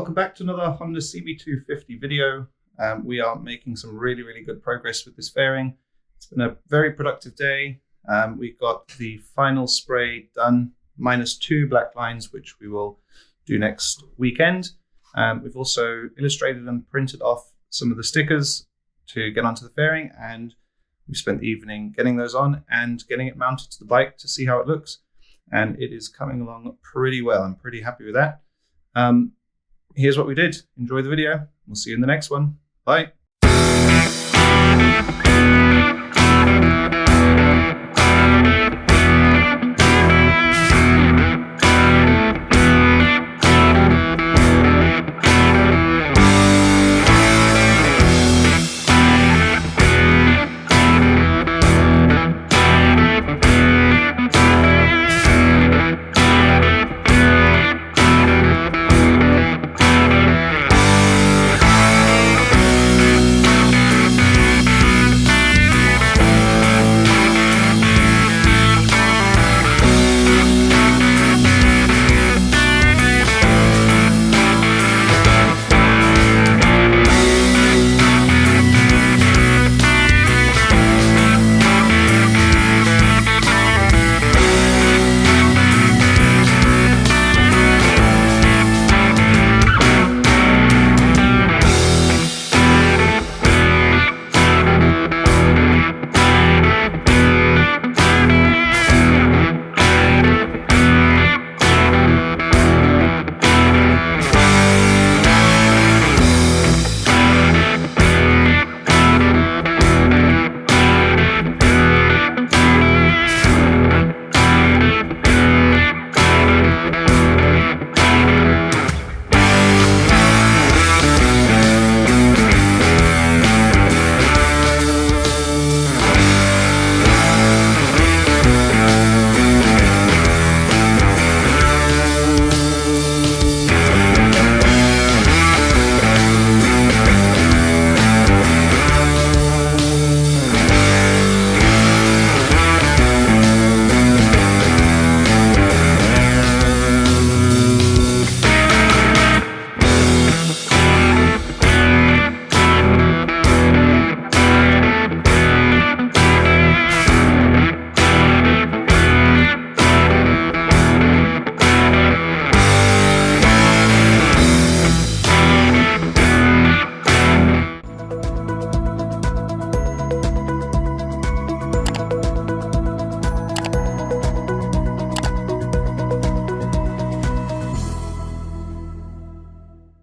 Welcome back to another Honda CB250 video. We are making some really good progress with this fairing. It's been a very productive day. We got the final spray done, -2 black lines, which we will do next weekend. We've also illustrated and printed off some of the stickers to get onto the fairing, and we spent the evening getting those on and getting it mounted to the bike to see how it looks. And it is coming along pretty well. I'm pretty happy with that. Here's what we did. Enjoy the video. We'll see you in the next one. Bye.